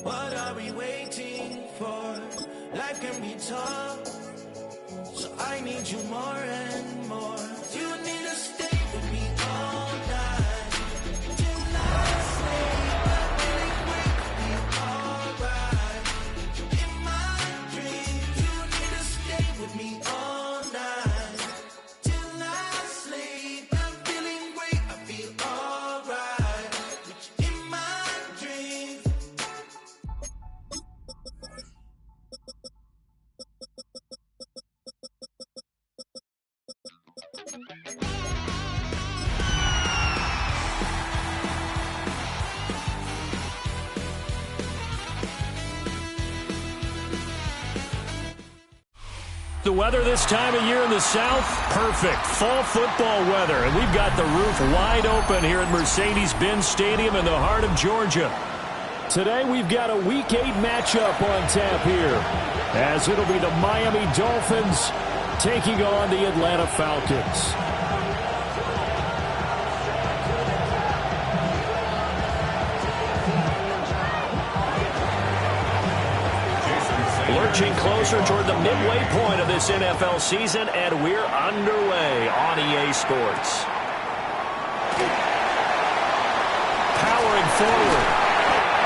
What are we waiting for? Life can be tough, so I need you more and more. You need to stay with me all night till I sleep. I'm feeling great, feel alright. In my dreams, you need to stay with me all night till I sleep. I'm feeling great, I feel alright. In my dreams. The weather this time of year in the South, perfect. Fall football weather. And we've got the roof wide open here at Mercedes-Benz Stadium in the heart of Georgia. Today we've got a Week 8 matchup on tap here, as it'll be the Miami Dolphins taking on the Atlanta Falcons. Lurching closer toward the midway point of this NFL season, and we're underway on EA Sports. Powering forward.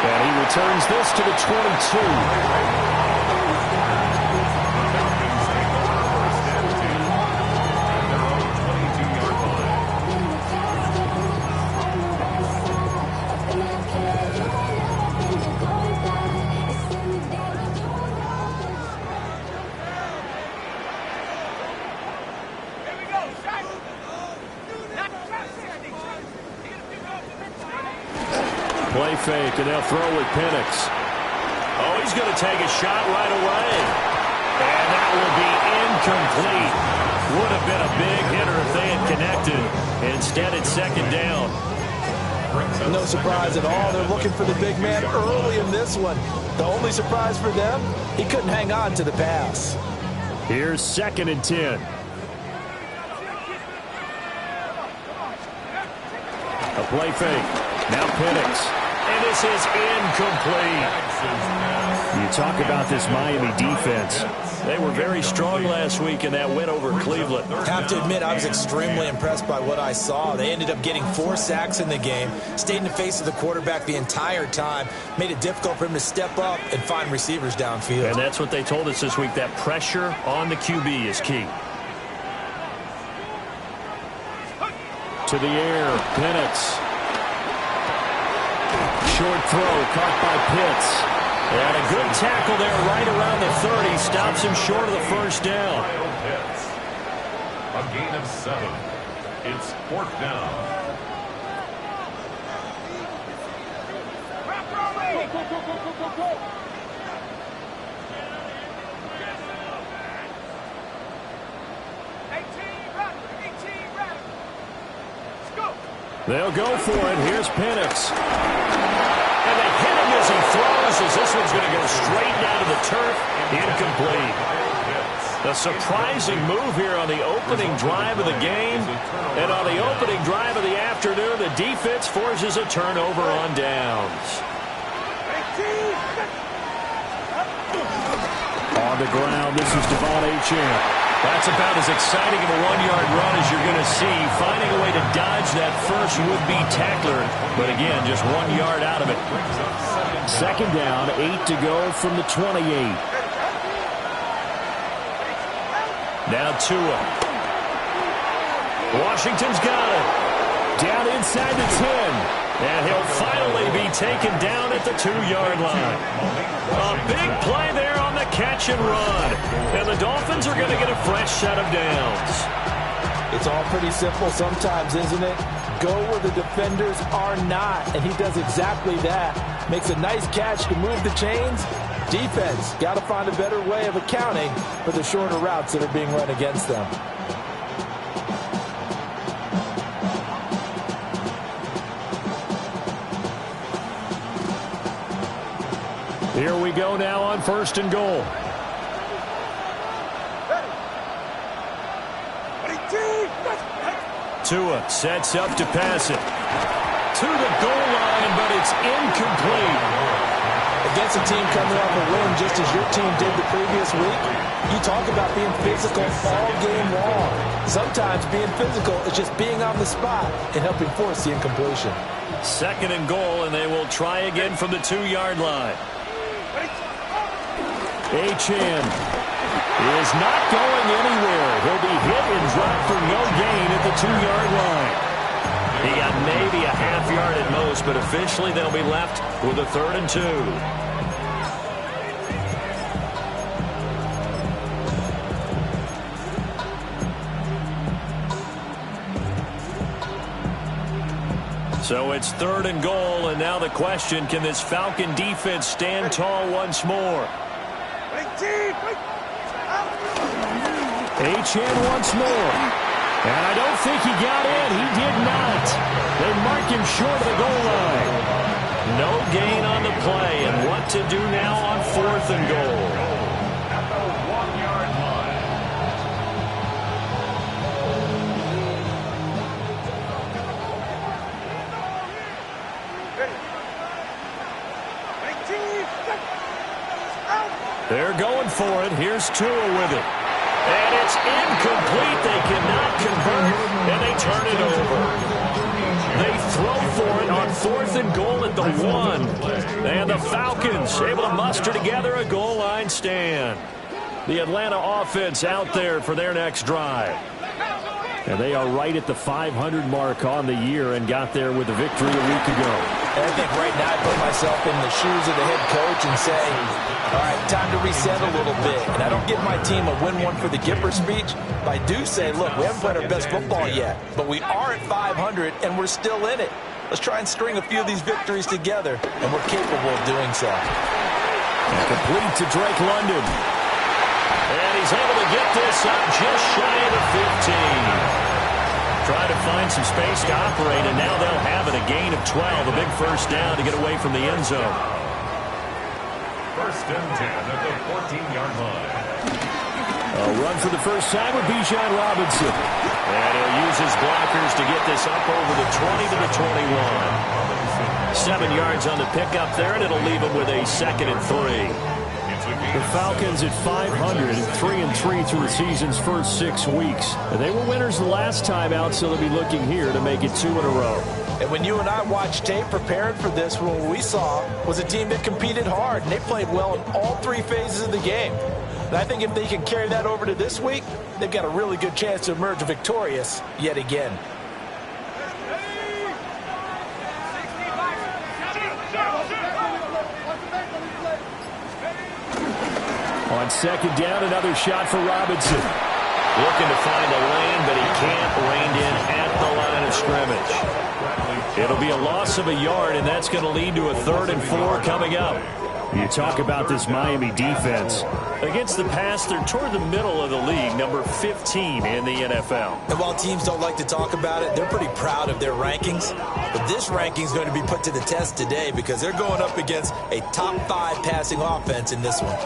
And he returns this to the 22. Play fake, and they'll throw with Penix. Oh, he's going to take a shot right away. And that will be incomplete. Would have been a big hitter if they had connected. Instead, it's second down. No surprise at all. They're looking for the big man early in this one. The only surprise for them, he couldn't hang on to the pass. Here's 2nd and 10. A play fake. Now Penix. And this is incomplete. You talk about this Miami defense. They were very strong last week in that win over Cleveland. I have to admit, I was extremely impressed by what I saw. They ended up getting 4 sacks in the game, stayed in the face of the quarterback the entire time, made it difficult for him to step up and find receivers downfield. And that's what they told us this week, that pressure on the QB is key. To the air, Penix. Short throw, caught by Pitts. And a good tackle there right around the 30. Stops him short of the first down. A gain of 7. It's 4th down. They'll go for it. Here's Penix. And they hit him as he throws, as this one's going to go straight down to the turf. Incomplete. A surprising move here on the opening drive of the game. And on the opening drive of the afternoon, the defense forces a turnover on downs. On the ground, this is Devon Achane. That's about as exciting of a 1-yard run as you're going to see, finding a way to dodge that first would-be tackler. But again, just 1 yard out of it. Second down, 8 to go from the 28. Now Tua. Washington's got it. Down inside the 10. And he'll finally be taken down at the 2-yard line. A big play there on the catch and run. And the Dolphins are going to get a fresh set of downs. It's all pretty simple sometimes, isn't it? Go where the defenders are not, and he does exactly that. Makes a nice catch to move the chains. Defense got to find a better way of accounting for the shorter routes that are being run against them. Here we go now on 1st and goal. Tua sets up to pass it. To the goal line, but it's incomplete. against a team coming off a win just as your team did the previous week, you talk about being physical all game long. Sometimes being physical is just being on the spot and helping force the incompletion. 2nd and goal, and they will try again from the 2-yard line. Achane is not going anywhere. He'll be hit and dropped for no gain at the 2-yard line. He got maybe a half yard at most, but officially they'll be left with a 3rd and 2. So it's 3rd and goal, and now the question, can this Falcon defense stand tall once more? Achane once more. And I don't think he got in. He did not. They mark him short of the goal line. No gain on the play, and what to do now on 4th and goal. At the 1-yard line. They're going for it. Here's Tua with it. And it's incomplete. They cannot convert, and they turn it over. They throw for it on 4th and goal at the 1. And the Falcons able to muster together a goal line stand. The Atlanta offense out there for their next drive. And they are right at the 500 mark on the year and got there with a victory a week ago. And I think right now I put myself in the shoes of the head coach and say, all right, time to reset a little bit. And I don't give my team a win one for the Gipper speech, but I do say, look, we haven't played our best football yet, but we are at 500 and we're still in it. Let's try and string a few of these victories together, and we're capable of doing so. And complete to Drake London. And he's able to get this up just shy of the 15. Try to find some space to operate, and now they'll have it. A gain of 12, a big first down to get away from the end zone. 1st and 10 at the 14-yard line. A run for the first time with Bijan Robinson. And he'll use his blockers to get this up over the 20 to the 21. 7 yards on the pickup there, and it'll leave him with a 2nd and 3. The Falcons at 500 and 3-3 through the season's first 6 weeks. And they were winners the last time out, so they'll be looking here to make it 2 in a row. And when you and I watched tape preparing for this, what we saw was a team that competed hard, and they played well in all 3 phases of the game. And I think if they can carry that over to this week, they've got a really good chance to emerge victorious yet again. On 2nd down, another shot for Robinson. Looking to find a lane, but he can't rein in at the line of scrimmage. It'll be a loss of a yard, and that's going to lead to a 3rd and 4 coming up. You talk about this Miami defense. Against the pass, they're toward the middle of the league, number 15 in the NFL. And while teams don't like to talk about it, they're pretty proud of their rankings. But this ranking is going to be put to the test today because they're going up against a top 5 passing offense in this one.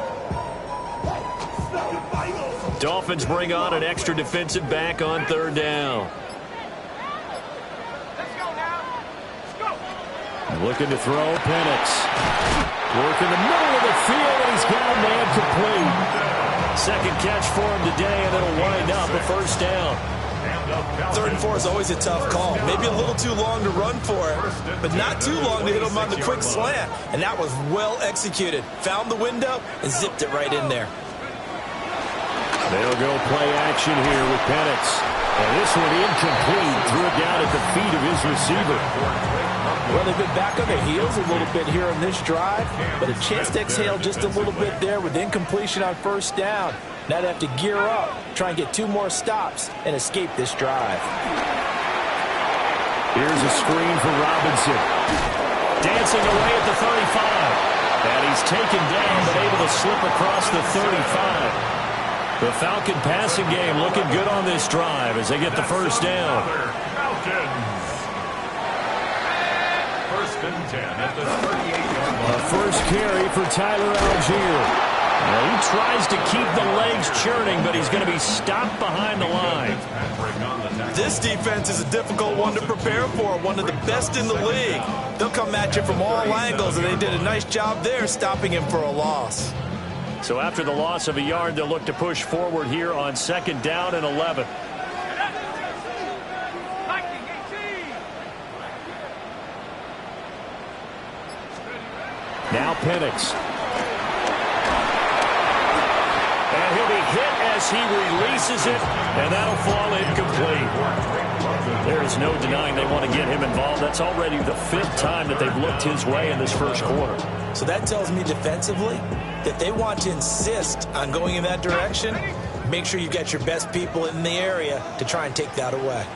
Dolphins bring on an extra defensive back on 3rd down. Looking to throw, Penix. Work in the middle of the field, and he's got a man complete. 2nd catch for him today, and it'll wind up a first down. 3rd and 4 is always a tough call. Maybe a little too long to run for it, but not too long to hit him on the quick slant. And that was well executed. Found the window and zipped it right in there. They'll go play action here with Penix. And this one incomplete. Threw it down at the feet of his receiver. Well, they've been back on their heels a little bit here on this drive, but a chance to exhale just a little bit there with incompletion on 1st down. Now they have to gear up, try and get 2 more stops, and escape this drive. Here's a screen for Robinson. Dancing away at the 35. And he's taken down, but able to slip across the 35. The Falcon passing game looking good on this drive as they get the first down. Falcons. 1st and 10 at the 38-yard line. A first carry for Tyler Algier. Well, he tries to keep the legs churning, but he's going to be stopped behind the line. This defense is a difficult one to prepare for, one of the best in the league. They'll come at you from all angles, and they did a nice job there stopping him for a loss. So after the loss of a yard, they'll look to push forward here on 2nd down and 11. Now Penix. And he'll be hit as he releases it, and that'll fall incomplete. There is no denying they want to get him involved. That's already the 5th time that they've looked his way in this first quarter. So that tells me defensively that they want to insist on going in that direction. Make sure you get your best people in the area to try and take that away.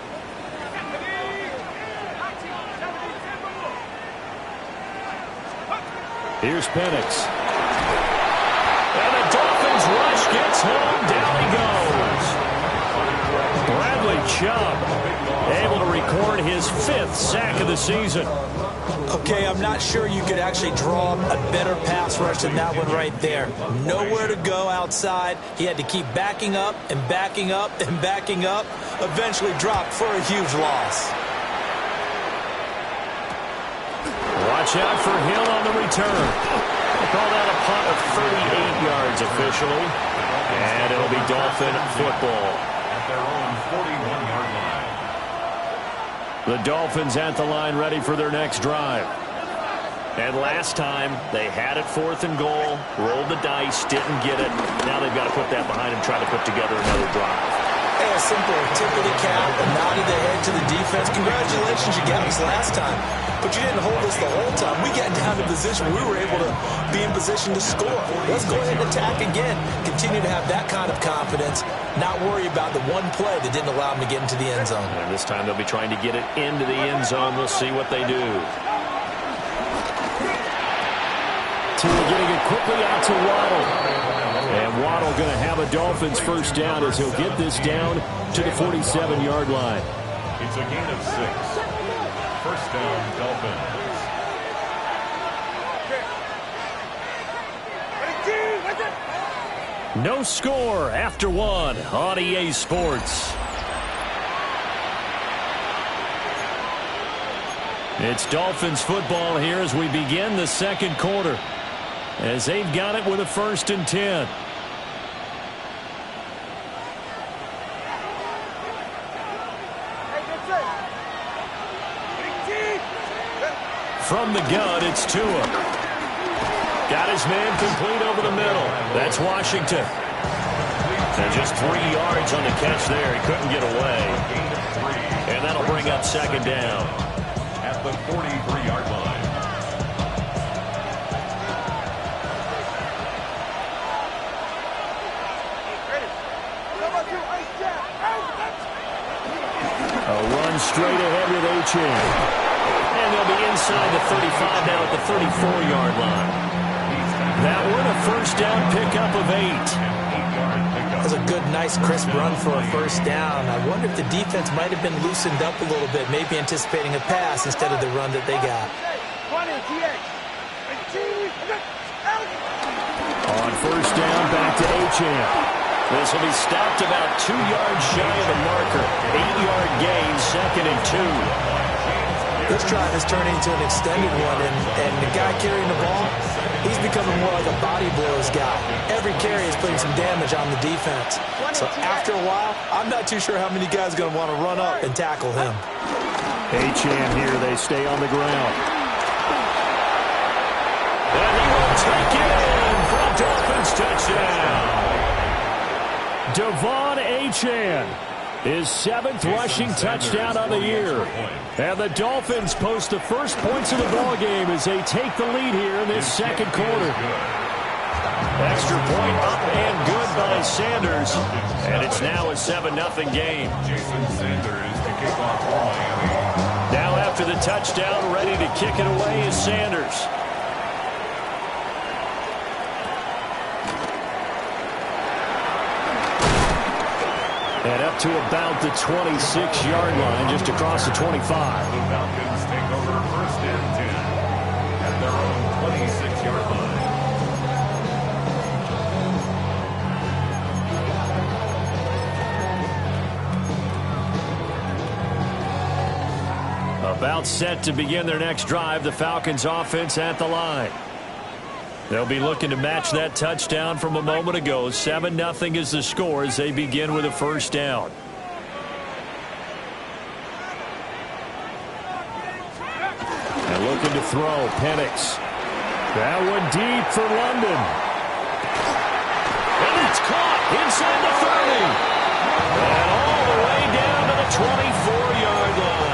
Here's Penix. And the Dolphins rush gets home. Down he goes. Bradley Chubb able to record his 5th sack of the season. Okay, I'm not sure you could actually draw a better pass rush than that one right there. Nowhere to go outside. He had to keep backing up and backing up and backing up. Eventually dropped for a huge loss. Watch out for Hill on the return. They call that a punt of 38 yards officially. And it'll be Dolphin football. At their own 41-yard line. The Dolphins at the line ready for their next drive. And last time, they had it 4th and goal, rolled the dice, didn't get it. Now they've got to put that behind them, try to put together another drive. Hey, a simple tip of the cap, a nod of the head to the defense. Congratulations, you got us last time. But you didn't hold us the whole time. We got down to position. We were able to be in position to score. Let's go ahead and attack again. Continue to have that kind of confidence. Not worry about the one play that didn't allow them to get into the end zone. And this time they'll be trying to get it into the end zone. We'll see what they do. Tua getting it quickly out to Waddle. And Waddle going to have a Dolphins first down as he'll get this down to the 47-yard line. It's a gain of 6. First down, Dolphins. No score after 1 on EA Sports. It's Dolphins football here as we begin the second quarter. As they've got it with a 1st and 10. From the gun, it's Tua. Got his man complete over the middle. That's Washington. And just 3 yards on the catch there. He couldn't get away. And that'll bring up 2nd down. At the 43-yard line. A run straight ahead with Achane. And they'll be inside the 35 now at the 34-yard line. That one a first down pickup of 8. That was a good, nice, crisp run for a first down. I wonder if the defense might have been loosened up a little bit, maybe anticipating a pass instead of the run that they got. On first down, back to Achane. This will be stopped about 2 yards shy of the marker. 8-yard gain, 2nd and 2. This drive has turned into an extended one, and the guy carrying the ball, he's becoming more like a body blows guy. Every carry is putting some damage on the defense. So after a while, I'm not too sure how many guys are going to want to run up and tackle him. Achane here, they stay on the ground. And he will take it in for a Dolphins touchdown. Devon Achane, his 7th rushing touchdown of the year. And the Dolphins post the first points of the ballgame as they take the lead here in this second quarter. Extra point up and good by Sanders. And it's now a 7-0 game. Jason Sanders to kick off for Miami. Now after the touchdown, ready to kick it away is Sanders. And up to about the 26-yard line, just across the 25. The Falcons take over 1st and 10 at their own 26-yard line. About set to begin their next drive, the Falcons offense at the line. They'll be looking to match that touchdown from a moment ago. 7-0 is the score as they begin with a first down. And looking to throw, Penix. That one deep for London. And it's caught inside the 30. And all the way down to the 24-yard line.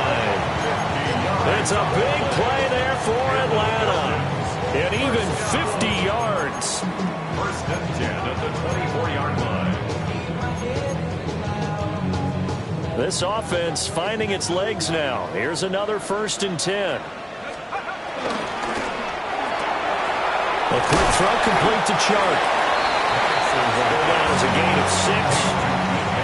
It's a big play there for Atlanta. And even 50 yards. First and 10 at the 24-yard line. This offense finding its legs now. Here's another first and 10. A quick throw complete to Chark. Will go down as a gain of 6.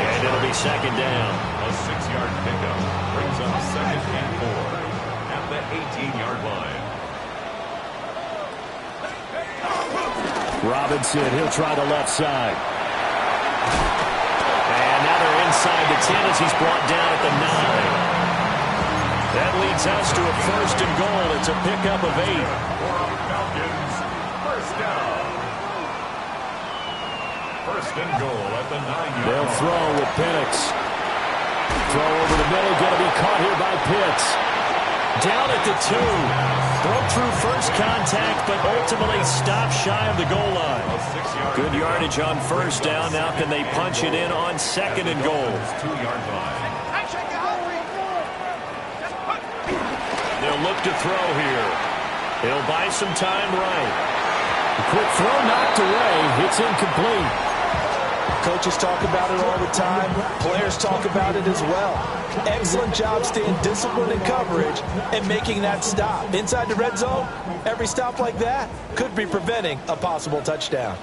And it'll be second down. A 6-yard pickup brings up second and 4 at the 18-yard line. Robinson, he'll try the left side. And now they're inside the 10 as he's brought down at the 9. That leads us to a first and goal. It's a pickup of 8. Falcons, first down. First and goal at the 9-yard line. They'll throw with Penix. Throw over the middle, going to be caught here by Pitts. Down at the 2. Broke through first contact, but ultimately stopped shy of the goal line. Good yardage on first down. Now can they punch it in on second and goal? 2-yard line. They'll look to throw here. He'll buy some time right. A quick throw knocked away. It's incomplete. Coaches talk about it all the time. Players talk about it as well. Excellent job staying disciplined in coverage and making that stop. Inside the red zone, every stop like that could be preventing a possible touchdown.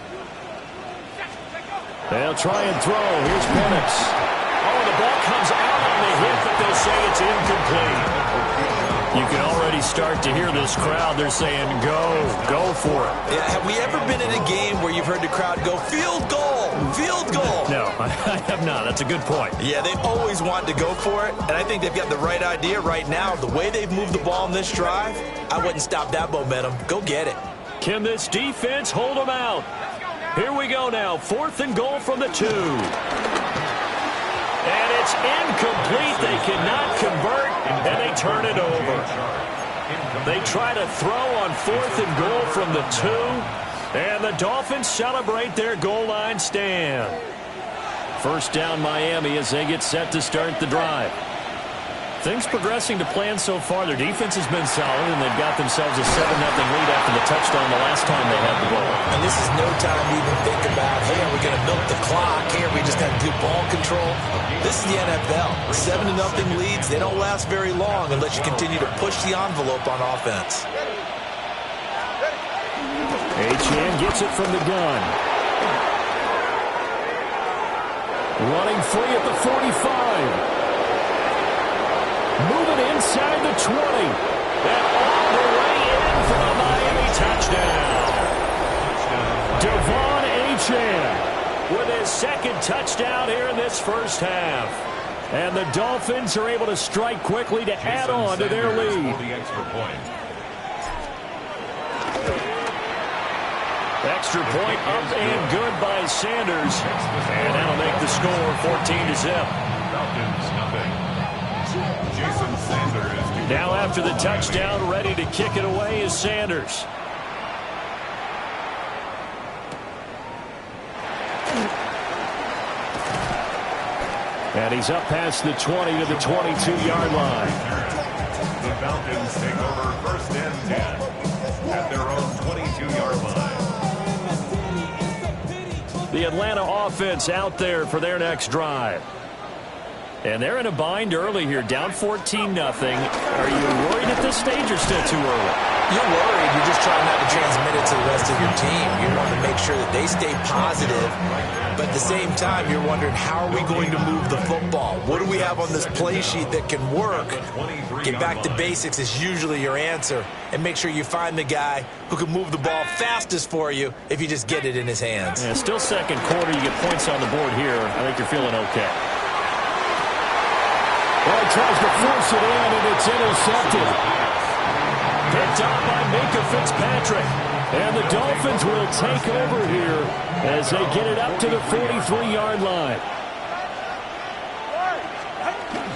They'll try and throw. Here's Penix. Oh, the ball comes out on the hit, but they'll say it's incomplete. You can already start to hear this crowd. They're saying, go for it. Yeah, have we ever been in a game where you've heard the crowd go, field goal, field goal? No, I have not. That's a good point. Yeah, they've always wanted to go for it, and I think they've got the right idea right now. The way they've moved the ball in this drive, I wouldn't stop that momentum. Go get it. Can this defense hold them out? Here we go now. 4th and goal from the 2. And it's incomplete. They cannot convert, and they turn it over. They try to throw on 4th and goal from the 2, and the Dolphins celebrate their goal line stand. First down Miami as they get set to start the drive. Things progressing to plan so far. Their defense has been solid, and they've got themselves a 7-0 lead after the touchdown the last time they had the ball. And this is no time to even think about, hey, are we going to milk the clock? Hey, are we just going to do ball control? This is the NFL. 7-0 leads, they don't last very long unless you continue to push the envelope on offense. Achane gets it from the gun. Running free at the 45. Moving inside the 20. And all the way in for a Miami touchdown. Devon Achane with his second touchdown here in this first half. And the Dolphins are able to strike quickly to add on to their lead. Extra point up and good by Sanders. And that'll make the score 14-0. Falcons, nothing. Jason Sanders. Now after the touchdown, ready to kick it away is Sanders. And he's up past the 20 to the 22-yard line. The Falcons take over first and 10 at their own 22-yard line. The Atlanta offense out there for their next drive. And they're in a bind early here, down 14-0. Are you worried at this stage or still too early? You're worried. You're just trying not to transmit it to the rest of your team. You want to make sure that they stay positive. But at the same time, you're wondering, how are we going to move the football? What do we have on this play sheet that can work? Get back to basics is usually your answer. And make sure you find the guy who can move the ball fastest for you if you just get it in his hands. Yeah, still second quarter. You get points on the board here. I think you're feeling okay. Well, he tries to force it in, and it's intercepted. Picked up by Minka Fitzpatrick. And the Dolphins will take over here as they get it up to the 43-yard line.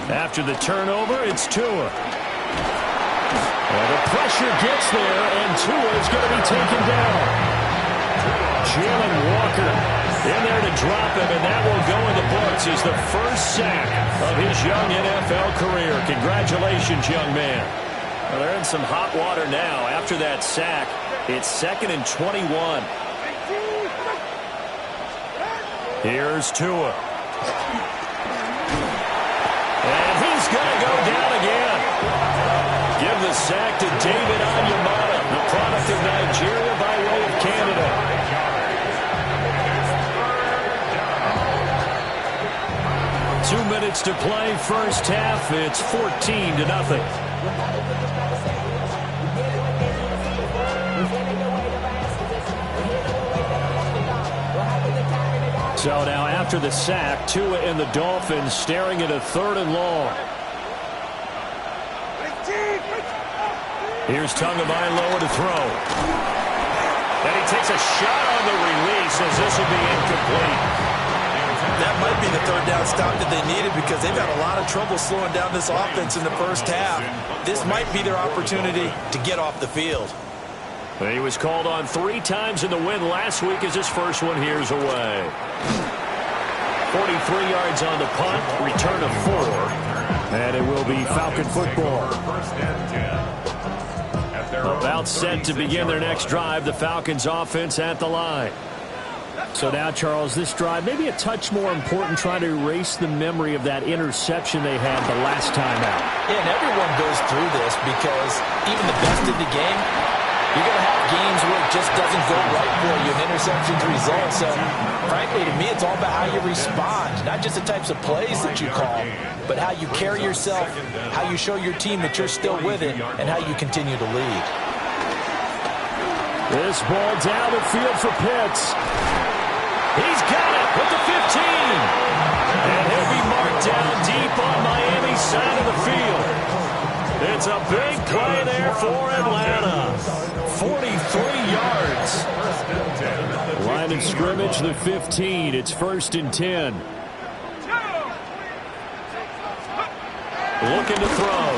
After the turnover, it's Tua. Well, the pressure gets there, and Tua is going to be taken down. Jalen Walker in there to drop him, and that will go in the books as the first sack of his young NFL career. Congratulations, young man. Well, they're in some hot water now. After that sack, it's 2nd and 21. Here's Tua. And he's going to go down again. Give the sack to David Onyemata, the product of Nigeria by way of Canada. 2 minutes to play, first half. It's 14-0. So now after the sack, Tua and the Dolphins staring at a 3rd and long. Here's Tagovailoa to throw. And he takes a shot on the release as this will be incomplete. That might be the 3rd down stop that they needed because they've had a lot of trouble slowing down this offense in the first half. This might be their opportunity to get off the field. He was called on 3 times in the win last week as his first one here's away. 43 yards on the punt, return of 4. And it will be Falcon football. About set to begin their next drive, the Falcons offense at the line. So now, Charles, this drive maybe a touch more important, trying to erase the memory of that interception they had the last time out. Yeah, and everyone goes through this because even the best in the game, you're going to have games where it just doesn't go right for you, and interceptions result. So, frankly, to me, it's all about how you respond, not just the types of plays that you call, but how you carry yourself, how you show your team that you're still with it, and how you continue to lead. This ball down the field for Pitts. He's got it with the 15. And he'll be marked down deep on Miami's side of the field. It's a big play there for Atlanta. 43 yards. Line of scrimmage, the 15. It's 1st and 10. Looking to throw.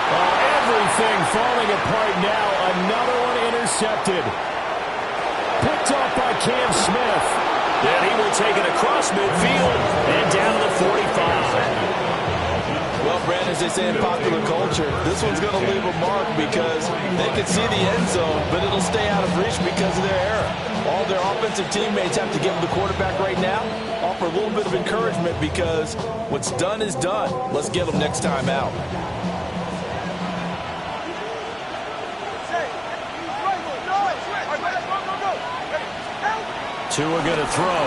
Oh, everything falling apart now. Another one intercepted. Picked off by Cam Smith. And he will take it across midfield and down to the 45. Well, Brandon, as they say in popular culture, this one's going to leave a mark because they can see the end zone, but it'll stay out of reach because of their error. All their offensive teammates have to give the quarterback right now, offer a little bit of encouragement because what's done is done. Let's get them next time out. Tua going to throw.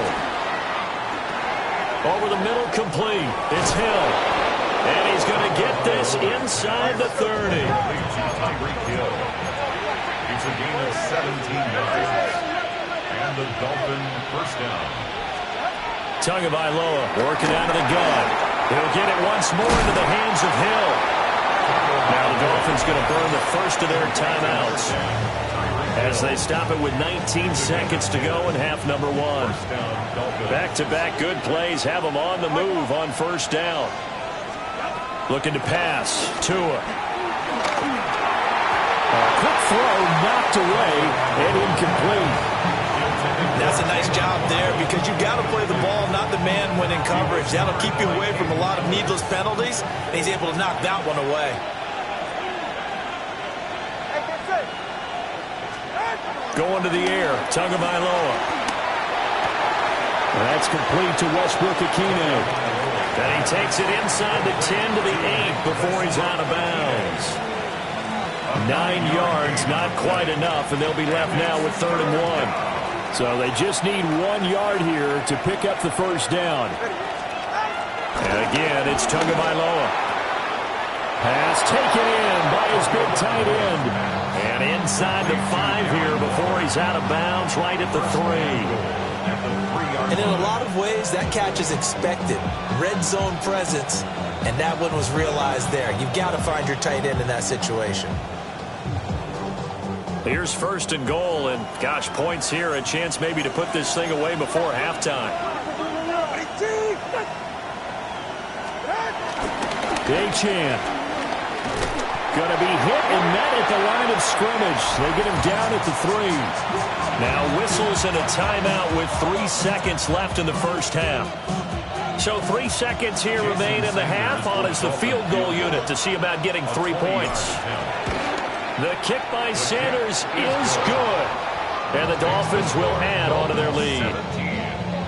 Over the middle, complete. It's Hill. And he's going to get this inside the 30. It's a gain of 17 yards. And the Dolphin first down. Tagovailoa working out of the gun. He'll get it once more into the hands of Hill. Now the Dolphins going to burn the first of their timeouts as they stop it with 19 seconds to go in half number 1. Back-to-back good plays have them on the move on first down. Looking to pass. Tua. A quick throw knocked away and incomplete. That's a nice job there because you've got to play the ball, not the man when in coverage. That'll keep you away from a lot of needless penalties, and he's able to knock that one away. Going to the air. Tagovailoa. That's complete to Westbrook-Ikhine. And he takes it inside the 10 to the 8 before he's out of bounds. 9 yards, not quite enough, and they'll be left now with 3rd and 1. So they just need 1 yard here to pick up the first down. And again, it's Tagovailoa. Pass taken in by his big tight end. And inside the 5 here before he's out of bounds, right at the 3. And in a lot of ways, that catch is expected. Red zone presence, and that one was realized there. You've got to find your tight end in that situation. Here's 1st and goal, and gosh, points here, a chance maybe to put this thing away before halftime. Achane. Going to be hit and met at the line of scrimmage. They get him down at the 3. Now whistles and a timeout with 3 seconds left in the first half. So 3 seconds here remain in the half on as the field goal unit to see about getting 3 points. The kick by Sanders is good. And the Dolphins will add on to their lead.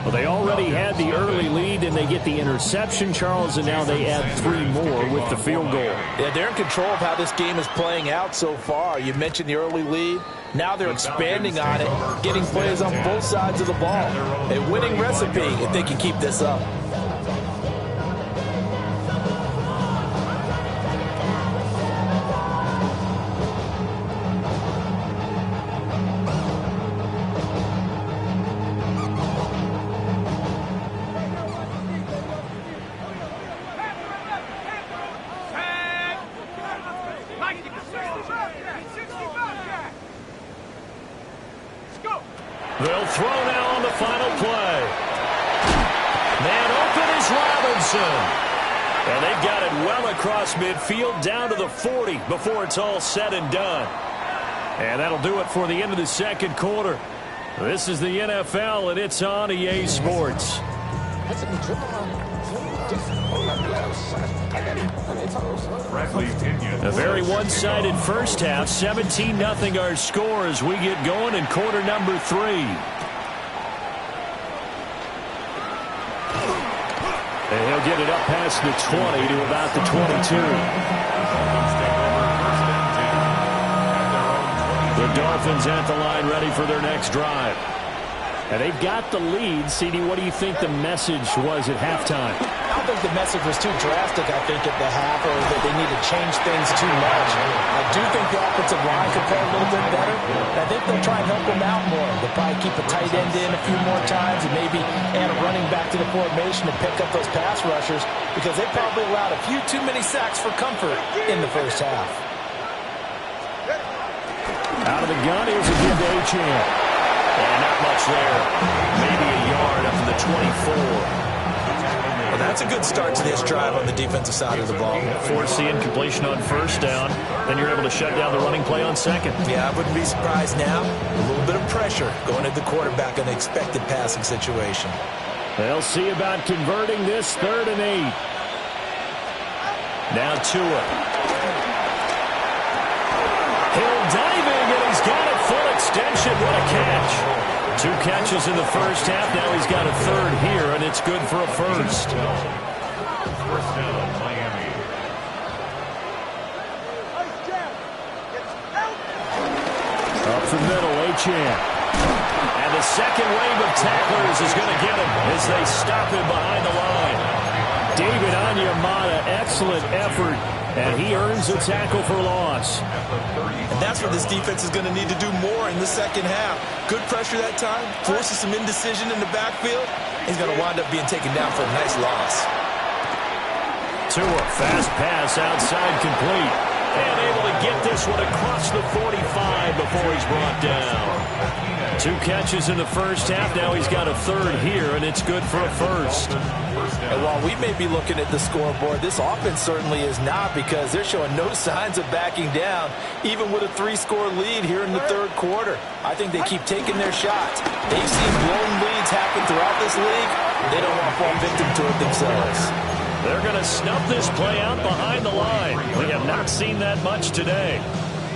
Well, they already had the early lead, and they get the interception, Charles, and now they add 3 more with the field goal. Yeah, they're in control of how this game is playing out so far. You mentioned the early lead. Now they're expanding on it, getting plays on both sides of the ball. A winning recipe if they can keep this up. They'll throw now on the final play. Man open is Robinson. And they've got it well across midfield down to the 40 before it's all said and done. And that'll do it for the end of the second quarter. This is the NFL, and it's on EA Sports. A very one-sided first half. 17-0 our score as we get going in quarter number 3. And he'll get it up past the 20 to about the 22. The Dolphins at the line ready for their next drive. And they've got the lead. CD, what do you think the message was at halftime? I don't think the message was too drastic, I think, at the half, or that they need to change things too much. I do think the offensive line could play a little bit better. And I think they'll try and help them out more. They'll probably keep a tight end in a few more times and maybe add a running back to the formation and pick up those pass rushers because they probably allowed a few too many sacks for comfort in the first half. Out of the gun, here's a give to Achane. And not much there. Maybe a yard up to the 24. Well, that's a good start to this drive on the defensive side of the ball. Force the incompletion on first down. Then you're able to shut down the running play on second. Yeah, I wouldn't be surprised now. A little bit of pressure going at the quarterback in the expected passing situation. They'll see about converting this 3rd and 8. Now Tua. Hill diving, and he's got it full extension. What a catch. 2 catches in the first half. Now he's got a 3rd here, and it's good for a first. First down, Miami. Up the middle, Achane. And the second wave of tacklers is going to get him as they stop him behind the line. David Onyemata, excellent effort, and he earns a tackle for loss. And that's what this defense is going to need to do more in the second half. Good pressure that time, forces some indecision in the backfield. He's going to wind up being taken down for a nice loss. Tua, fast pass outside complete. And able to get this one across the 45 before he's brought down. 2 catches in the first half. Now he's got a 3rd here, and it's good for a first. And while we may be looking at the scoreboard, this offense certainly is not because they're showing no signs of backing down, even with a 3-score lead here in the 3rd quarter. I think they keep taking their shots. They've seen blown leads happen throughout this league. They don't want to fall victim to it themselves. They're going to snuff this play out behind the line. We have not seen that much today.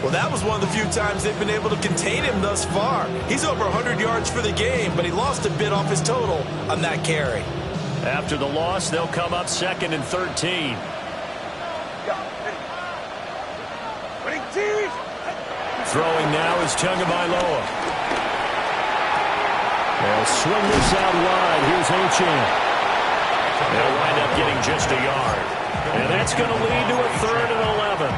Well, that was one of the few times they've been able to contain him thus far. He's over 100 yards for the game, but he lost a bit off his total on that carry. After the loss, they'll come up 2nd and 13. Throwing now is Tagovailoa. They'll swing this out wide. Here's Achane. They'll wind up getting just a yard. And that's going to lead to a 3rd and 11.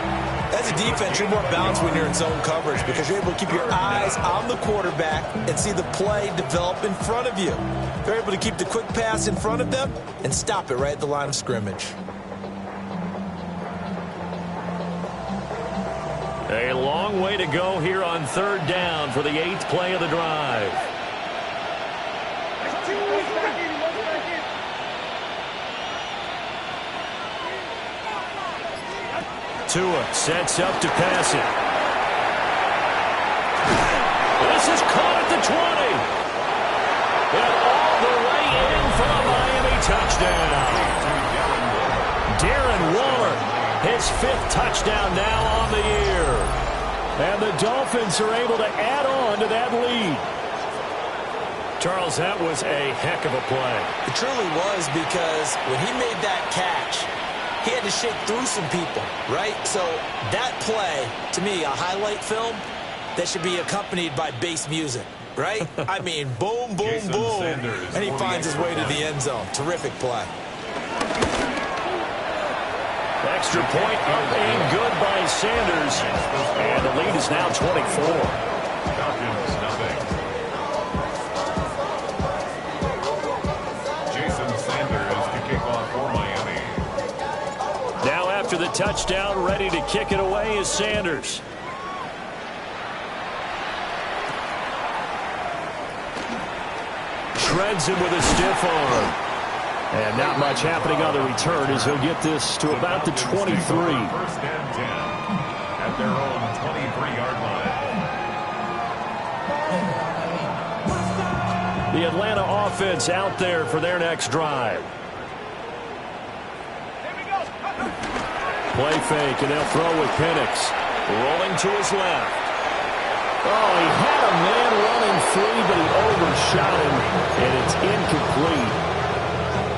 As a defense, you're more balanced when you're in zone coverage because you're able to keep your eyes on the quarterback and see the play develop in front of you. They're able to keep the quick pass in front of them and stop it right at the line of scrimmage. A long way to go here on third down for the 8th play of the drive. Tua sets up to pass it. This is caught at the 20. And all the way in for a Miami touchdown. Darren Waller, his 5th touchdown now on the year. And the Dolphins are able to add on to that lead. Charles, that was a heck of a play. It truly was, because when he made that catch, he had to shake through some people, right? So that play, to me, a highlight film that should be accompanied by bass music, right? I mean, boom, boom, boom. And he finds his way to the end zone. Terrific play. Extra point up and good by Sanders. And the lead is now 24. Falcons, nothing. Jason Sanders to kick off for Miami. Now after the touchdown, ready to kick it away is Sanders. Shreds him with a stiff arm. And not much happening on the return as he'll get this to about the 23. First and 10 at their own 23-yard line. The Atlanta offense out there for their next drive. Play fake, and they'll throw with Penix. Rolling to his left. Oh, he had a man running free, but he overshot him, and it's incomplete.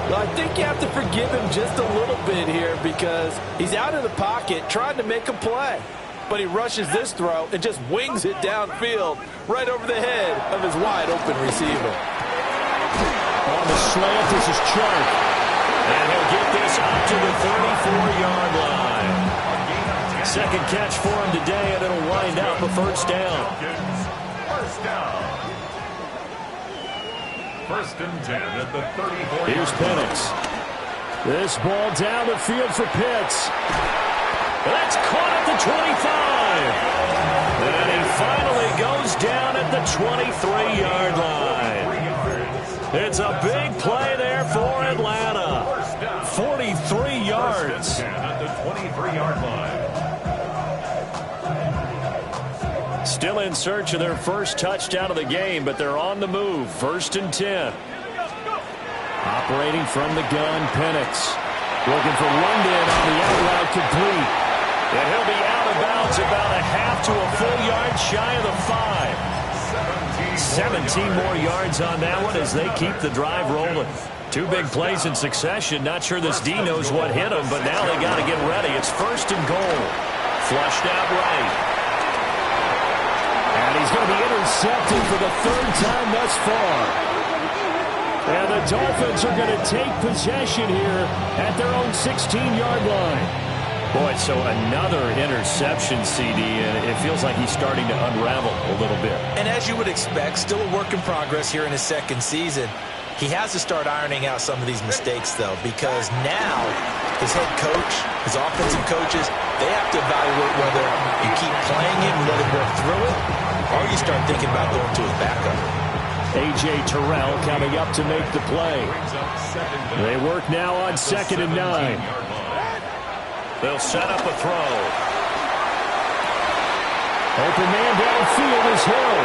Well, I think you have to forgive him just a little bit here because he's out of the pocket trying to make a play. But he rushes this throw and just wings it downfield right over the head of his wide-open receiver. On the slant, this is Chark. And he'll get this up to the 34-yard line. Second catch for him today, and it'll wind out the first down. First down. First and 10 at the 34. Here's Penix. This ball down the field for Pitts. That's caught at the 25. And he finally goes down at the 23-yard line. It's a big play there for Atlanta. 43 yards. At the 23-yard line. Still in search of their first touchdown of the game, but they're on the move. First and 10. Operating from the gun, Penix. Looking for London on the out route complete. And he'll be out of bounds about a half to a full yard shy of the 5. 17 more yards on that one as they keep the drive rolling. Two big plays in succession. Not sure this D knows what hit him, but now they got to get ready. It's first and goal. Flushed out right. And he's going to be intercepted for the 3rd time thus far. And the Dolphins are going to take possession here at their own 16-yard line. Boy, so another interception, CD, and it feels like he's starting to unravel a little bit. And as you would expect, still a work in progress here in his second season. He has to start ironing out some of these mistakes, though, because now his head coach, his offensive coaches, they have to evaluate whether you keep playing it and let him work through it, or you start thinking about going to his backup. A.J. Terrell coming up to make the play. They work now on 2nd and 9. They'll set up a throw. Open man downfield is Hill.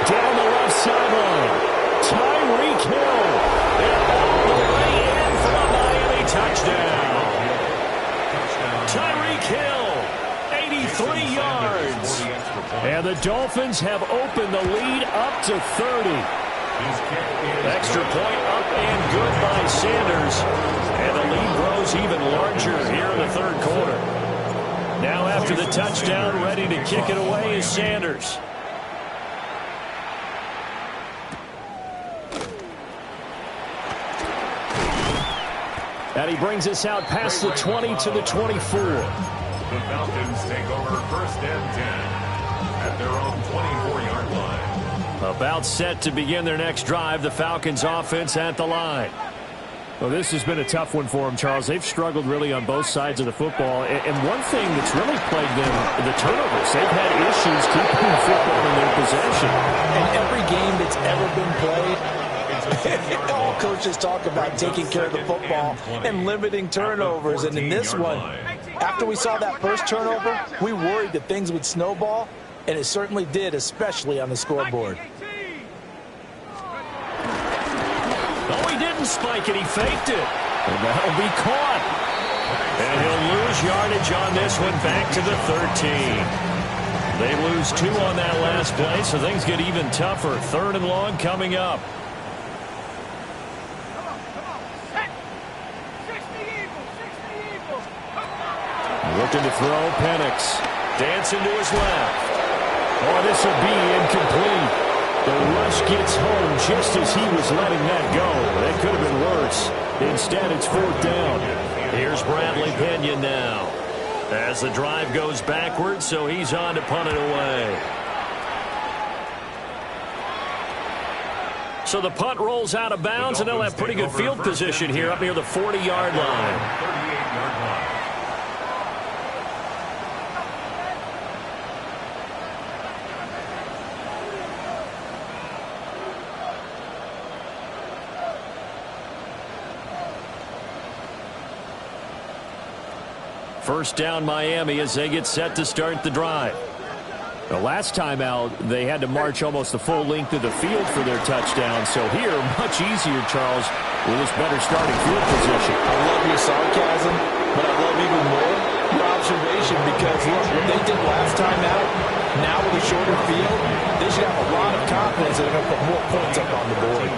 Down the left sideline. Tyreek Hill. And all the way in for a Miami touchdown. Tyreek Hill, 83 yards. And the Dolphins have opened the lead up to 30. Extra point up and good by Sanders. And the lead grows even larger here in the 3rd quarter. Now after the touchdown, ready to kick it away is Sanders. And he brings us out past the 20 to the 24. the Falcons take over first and 10 at their own 24-yard line. About set to begin their next drive. The Falcons offense at the line. Well, this has been a tough one for them, Charles. They've struggled really on both sides of the football. And one thing that's really plagued them, the turnovers. They've had issues keeping the football in their possession. In every game that's ever been played, all coaches talk about taking care of the football and limiting turnovers. And in this one, after we saw that first turnover, we worried that things would snowball, and it certainly did, especially on the scoreboard. Oh, he didn't spike it. He faked it. And that'll be caught. And he'll lose yardage on this one back to the 13. They lose 2 on that last play, so things get even tougher. 3rd and long coming up. Looking to throw. Penix. Dancing to his left. Oh, this will be incomplete. The rush gets home just as he was letting that go. That could have been worse. Instead, it's 4th down. Here's Bradley Pinion now. As the drive goes backwards, so he's on to punt it away. So the punt rolls out of bounds, and they'll have pretty good field position here up near the 40-yard line. 38-yard line. First down Miami as they get set to start the drive. The last time out, they had to march almost the full length of the field for their touchdown. So here, much easier, Charles, with this better starting field position. I love your sarcasm, but I love even more your observation because, look, what they did last time out, now with a shorter field, they should have a lot of confidence that they're going to put more points up on the board.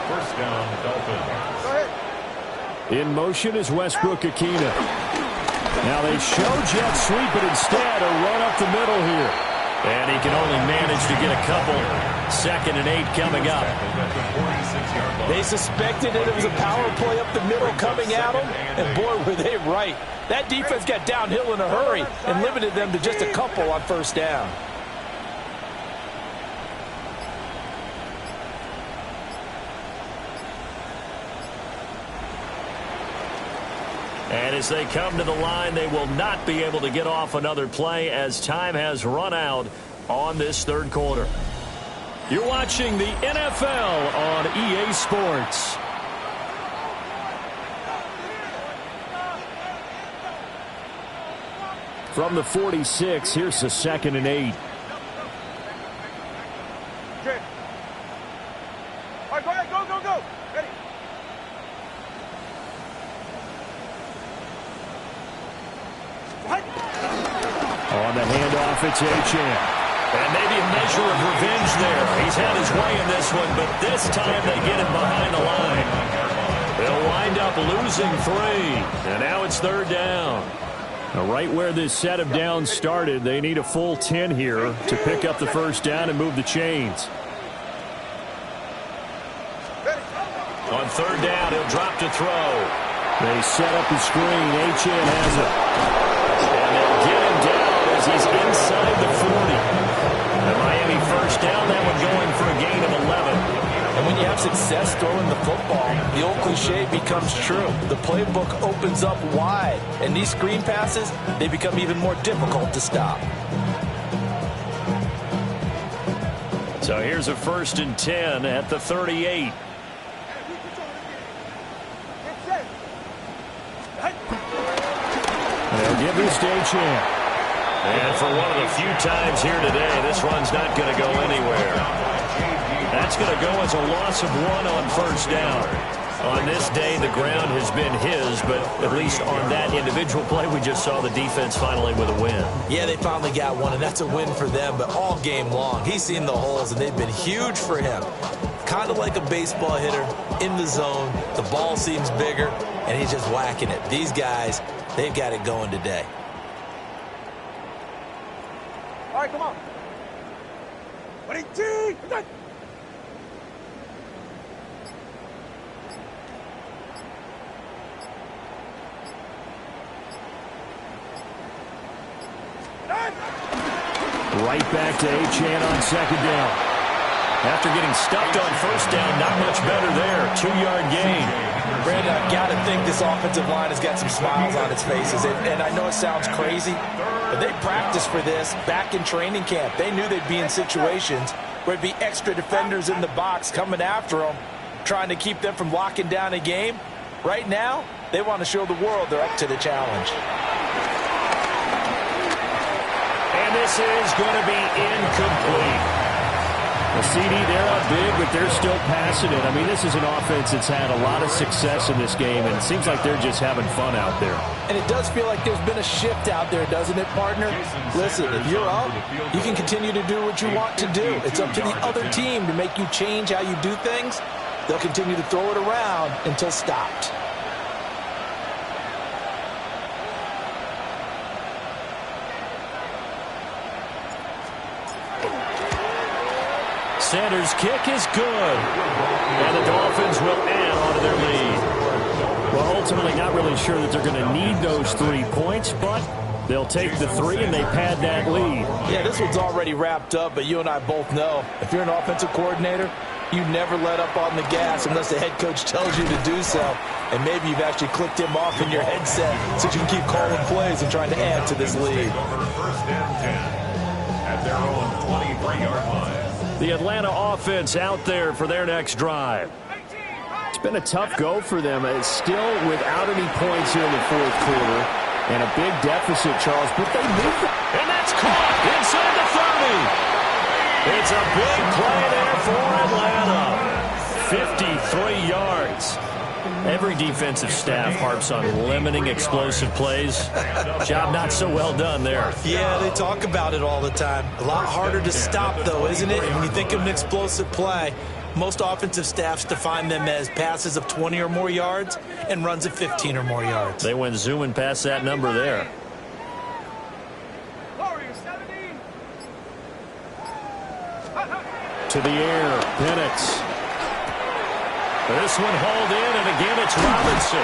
First down, Dolphins. In motion is Westbrook-Ikhine. Now they show jet sweep, but instead a run up the middle here. And he can only manage to get a couple. 2nd and 8 coming up. They suspected that it was a power play up the middle coming at them, and boy, were they right. That defense got downhill in a hurry and limited them to just a couple on first down. And as they come to the line, they will not be able to get off another play as time has run out on this 3rd quarter. You're watching the NFL on EA Sports. From the 46, here's the 2nd and 8. Okay. All right, go ahead, go. Ready. On the handoff, it's Achane. And maybe a measure of revenge there. He's had his way in this one, but this time they get him behind the line. They'll wind up losing 3. And now it's 3rd down. Now, right where this set of downs started, they need a full 10 here to pick up the first down and move the chains. On 3rd down, he'll drop to throw. They set up the screen. Achane has it. And they'll get him down as he's inside the 40. The Miami first down, that one going for a gain of 11. And when you have success throwing the football, the old cliche becomes true. The playbook opens up wide, and these screen passes, they become even more difficult to stop. So here's a 1st and 10 at the 38. They'll give this to Achane. And for one of the few times here today, this run's not going to go anywhere. That's going to go as a loss of 1 on first down. On this day, the ground has been his, but at least on that individual play, we just saw the defense finally with a win. Yeah, they finally got one, and that's a win for them, but all game long, he's seen the holes, and they've been huge for him. Kind of like a baseball hitter in the zone. The ball seems bigger, and he's just whacking it. These guys, they've got it going today. All right, come on. Ready, two, go. Right back to Achane on second down. After getting stuffed on first down, not much better there. 2-yard gain. Brandon, I've got to think this offensive line has got some smiles on its faces. And I know it sounds crazy, but they practiced for this back in training camp. They knew they'd be in situations where there'd be extra defenders in the box coming after them, trying to keep them from locking down a game. Right now, they want to show the world they're up to the challenge. And this is going to be incomplete. The CD, they're up big, but they're still passing it. I mean, this is an offense that's had a lot of success in this game, and it seems like they're just having fun out there. And it does feel like there's been a shift out there, doesn't it, partner? Listen, if you're up, you can continue to do what you want to do. It's up to the other team to make you change how you do things. They'll continue to throw it around until stopped. Sanders' kick is good. And the Dolphins will add on to their lead. Well, ultimately, not really sure that they're going to need those 3 points, but they'll take the 3 and they pad that lead. Yeah, this one's already wrapped up, but you and I both know if you're an offensive coordinator, you never let up on the gas unless the head coach tells you to do so. And maybe you've actually clicked him off in your headset so you can keep calling plays and trying to add to this lead. First and 10 at their own 23-yard line. The Atlanta offense out there for their next drive. It's been a tough go for them. It's still without any points here in the fourth quarter. And a big deficit, Charles, but they moved it. And that's caught inside the 30. It's a big play there for Atlanta. 53 yards. Every defensive staff harps on limiting explosive plays. Job not so well done there. Yeah, they talk about it all the time. A lot harder to stop, though, isn't it? When you think of an explosive play, most offensive staffs define them as passes of 20 or more yards and runs of 15 or more yards. They went zooming past that number there. To the air, Penix. This one hauled in, and again it's Robinson.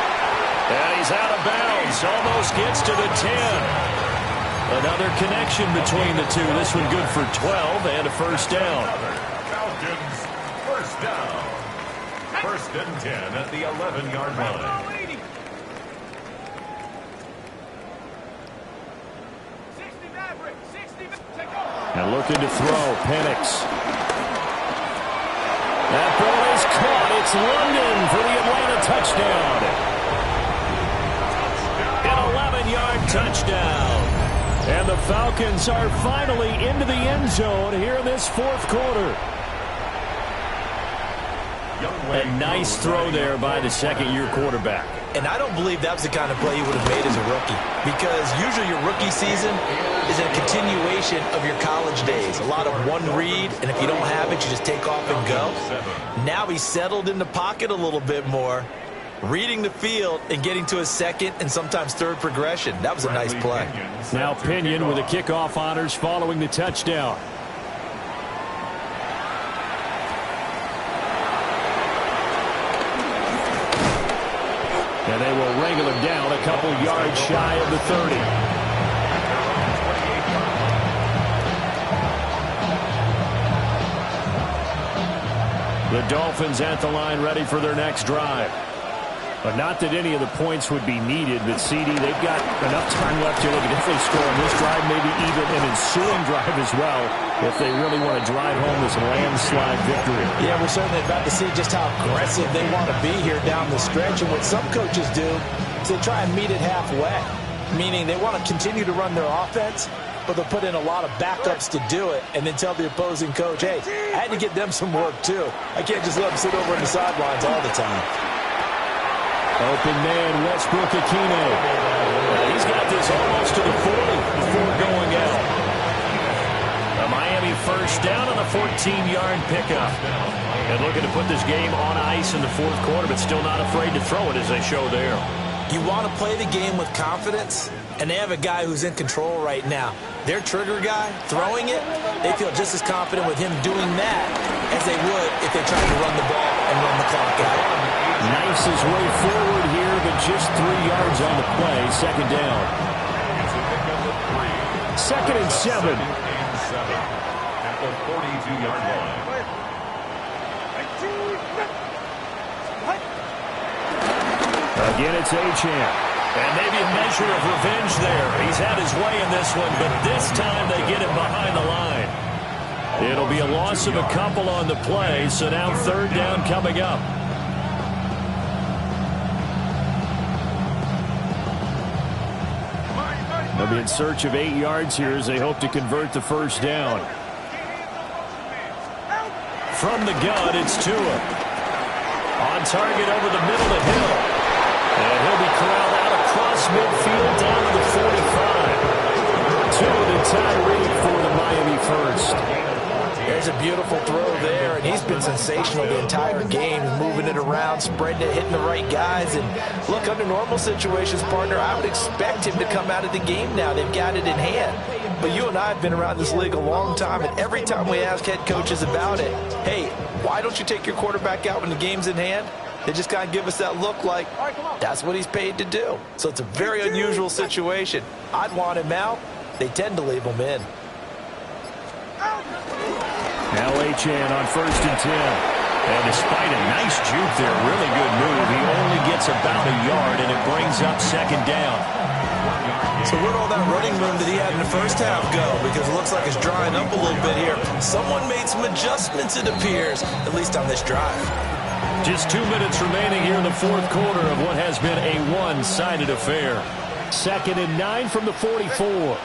And he's out of bounds, almost gets to the 10. Another connection between the two. This one good for 12 and a first down. Falcons, first down. First and 10 at the 11-yard line. And looking to throw, Penix. That ball is caught. It's London for the Atlanta touchdown. An 11-yard touchdown. And the Falcons are finally into the end zone here in this fourth quarter. A nice throw there by the second-year quarterback. And I don't believe that was the kind of play you would have made as a rookie. Because usually your rookie season is a continuation of your college days. A lot of one read, and if you don't have it, you just take off and go. Now he's settled in the pocket a little bit more, reading the field and getting to his second and sometimes third progression. That was a nice play. Now Pinion with the kickoff honors following the touchdown. And they will wrangle him down a couple yards shy of the 30. The Dolphins at the line ready for their next drive. But not that any of the points would be needed, but CD, they've got enough time left here. They can definitely score on this drive, maybe even an ensuing drive as well, if they really want to drive home this landslide victory. Yeah, we're certainly about to see just how aggressive they want to be here down the stretch. And what some coaches do is they try and meet it halfway, meaning they want to continue to run their offense, but they'll put in a lot of backups to do it and then tell the opposing coach, hey, I had to get them some work too. I can't just let them sit over on the sidelines all the time. Open man, Westbrook Akine. He's got this almost to the 40 before going out. A Miami first down on a 14-yard pickup. And looking to put this game on ice in the fourth quarter, but still not afraid to throw it as they show there. You want to play the game with confidence, and they have a guy who's in control right now. Their trigger guy, throwing it, they feel just as confident with him doing that as they would if they tried to run the ball and run the clock out. Nice his way forward here, but just 3 yards on the play. Second down. 2nd and 7. 32-yard line. Again, it's Achane. And maybe a measure of revenge there. He's had his way in this one, but this time they get him behind the line. It'll be a loss of a couple on the play, so now third down coming up. They'll be in search of 8 yards here as they hope to convert the first down. From the gun, it's Tua. On target over the middle of Hill. And he'll be corralled out across midfield down to the 45. Tua to Tyreek for the Miami first. There's a beautiful throw there, and he's been sensational the entire game, moving it around, spreading it, hitting the right guys. And look, under normal situations, partner, I would expect him to come out of the game now. They've got it in hand. But you and I have been around this league a long time, and every time we ask head coaches about it, hey, why don't you take your quarterback out when the game's in hand? They just kind of give us that look like that's what he's paid to do. So it's a very unusual situation. I'd want him out. They tend to leave him in. Now Achane on 1st and 10. And despite a nice juke there, really good move, he only gets about a yard, and it brings up second down. So where'd all that running room that he had in the first half go? Because it looks like it's drying up a little bit here. Someone made some adjustments, it appears, at least on this drive. Just 2 minutes remaining here in the fourth quarter of what has been a one-sided affair. 2nd and 9 from the 44.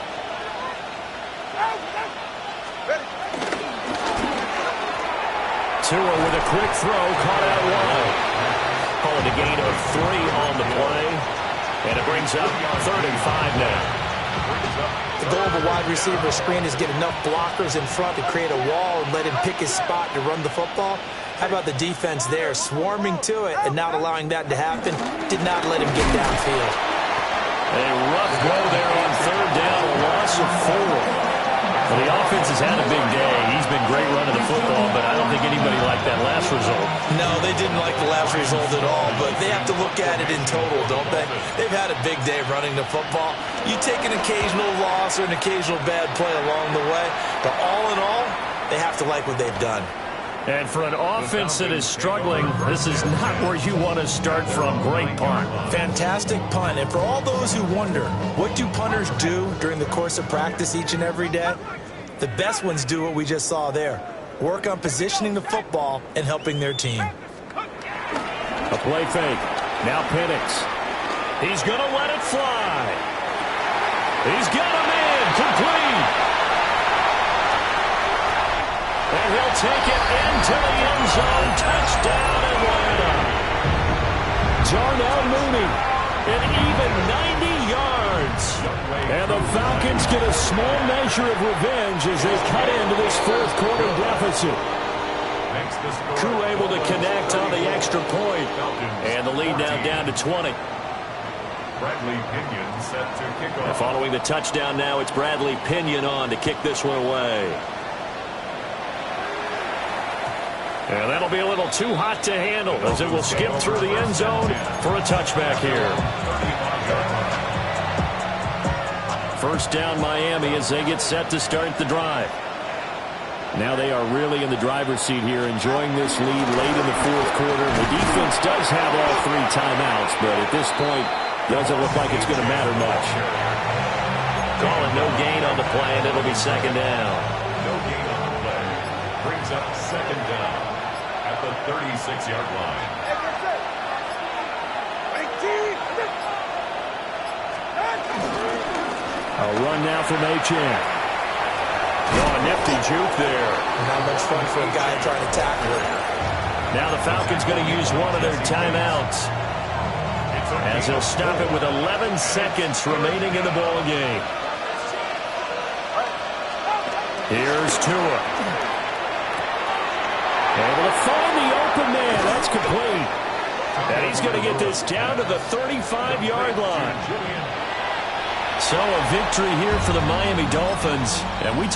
Tua with a quick throw, caught out wide. Calling a gain of 3 on the play. And it brings up 3rd and 5 now. The goal of a wide receiver screen is get enough blockers in front to create a wall and let him pick his spot to run the football. How about the defense there, swarming to it and not allowing that to happen? Did not let him get downfield. A rough go there on 3rd down, a loss of 4. Well, the offense has had a big day. He's been great running the football, but I don't think anybody liked that last result. No, they didn't like the last result at all, but they have to look at it in total, don't they? They've had a big day running the football. You take an occasional loss or an occasional bad play along the way, but all in all, they have to like what they've done. And for an offense that is struggling, this is not where you want to start from. Great punt. Fantastic punt. And for all those who wonder, what do punters do during the course of practice each and every day? The best ones do what we just saw there. Work on positioning the football and helping their team. A play fake. Now Penix. He's going to let it fly. He's got him in. Complete. And he'll take it into the end zone. Touchdown, Atlanta. Darnell Mooney, an even 90 yards. And the Falcons get a small measure of revenge as they cut into this fourth quarter deficit. Crew able to connect on the extra point. And the lead now down to 20. Bradley Pinion set to kick off. And following the touchdown now, it's Bradley Pinion on to kick this one away. And that'll be a little too hot to handle as it will skip through the end zone for a touchback here. First down Miami as they get set to start the drive. Now they are really in the driver's seat here, enjoying this lead late in the fourth quarter. The defense does have all 3 timeouts, but at this point, doesn't look like it's going to matter much. Calling no gain on the play, and it'll be second down. No gain on the play. Brings up second down at the 36-yard line. A run now from Achane. Oh, a nifty juke there. Not much fun for a guy trying to tackle it. Now the Falcons going to use one of their timeouts as they'll stop it with 11 seconds remaining in the ball game. Here's Tua. Able to find the open man. That's complete. And he's going to get this down to the 35-yard line. So a victory here for the Miami Dolphins. And we